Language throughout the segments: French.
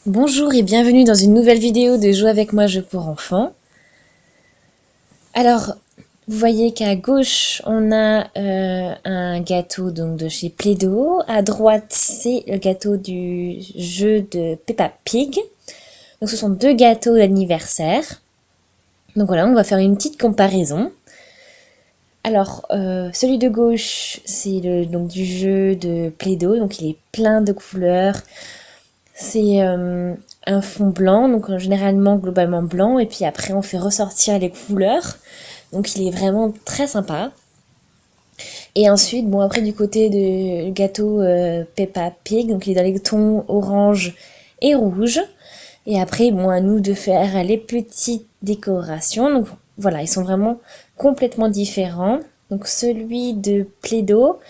Bonjour et bienvenue dans une nouvelle vidéo de Jouer avec moi, jeu pour enfants. Alors, vous voyez qu'à gauche, on a un gâteau donc de chez Play-Doh. À droite, c'est le gâteau du jeu de Peppa Pig. Donc ce sont deux gâteaux d'anniversaire. Donc voilà, on va faire une petite comparaison. Alors, celui de gauche, c'est donc du jeu de Play-Doh. Donc il est plein de couleurs. C'est un fond blanc, donc généralement globalement blanc, et puis après on fait ressortir les couleurs. Donc il est vraiment très sympa. Et ensuite, bon après du côté du gâteau Peppa Pig, donc il est dans les tons orange et rouge. Et après, bon à nous de faire les petites décorations. Donc voilà, ils sont vraiment complètement différents. Donc celui de Play-Doh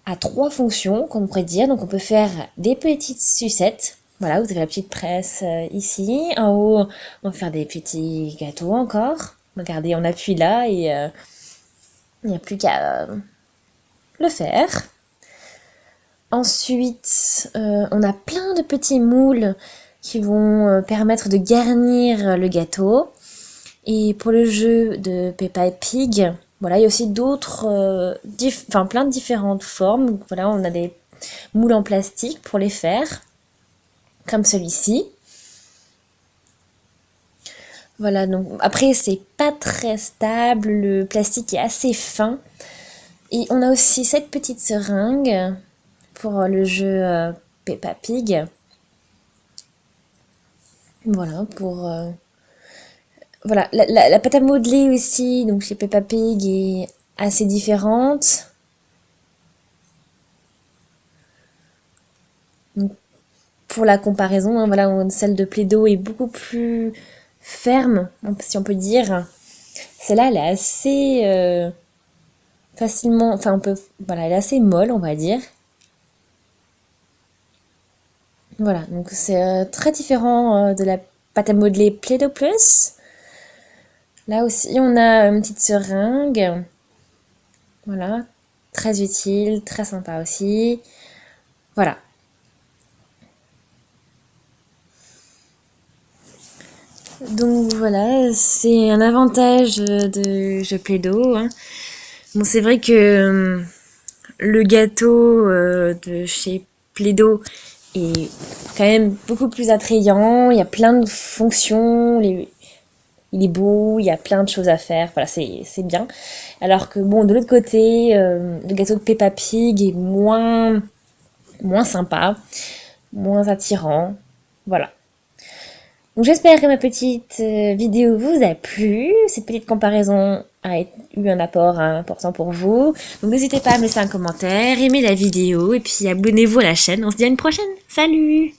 a trois fonctions, qu'on pourrait dire. Donc on peut faire des petites sucettes. Voilà, vous avez la petite presse ici. En haut, on va faire des petits gâteaux encore. Regardez, on appuie là et il n'y a plus qu'à le faire. Ensuite, on a plein de petits moules qui vont permettre de garnir le gâteau. Et pour le jeu de Peppa Pig, voilà, il y a aussi d'autres, plein de différentes formes. Voilà, on a des moules en plastique pour les faire, comme celui-ci. Voilà, donc après c'est pas très stable, le plastique est assez fin. Et on a aussi cette petite seringue pour le jeu Peppa Pig. Voilà, voilà, la pâte à modeler aussi, donc chez Peppa Pig, est assez différente. Donc, pour la comparaison, hein, voilà, celle de Play-Doh est beaucoup plus ferme, si on peut dire. Celle-là, elle est assez facilement, voilà, elle est assez molle, on va dire. Voilà, donc c'est très différent de la pâte à modeler Play-Doh Plus. Là aussi, on a une petite seringue. Voilà, très utile, très sympa aussi. Voilà. Donc voilà, c'est un avantage de jeu Play-Doh, hein. Bon, c'est vrai que le gâteau de chez Play-Doh est quand même beaucoup plus attrayant. Il y a plein de fonctions, il est beau, il y a plein de choses à faire. Voilà, c'est bien. Alors que bon, de l'autre côté, le gâteau de Peppa Pig est moins sympa, moins attirant. Voilà. Donc j'espère que ma petite vidéo vous a plu. Cette petite comparaison a eu un apport important pour vous. Donc n'hésitez pas à me laisser un commentaire, aimer la vidéo et puis abonnez-vous à la chaîne. On se dit à une prochaine. Salut!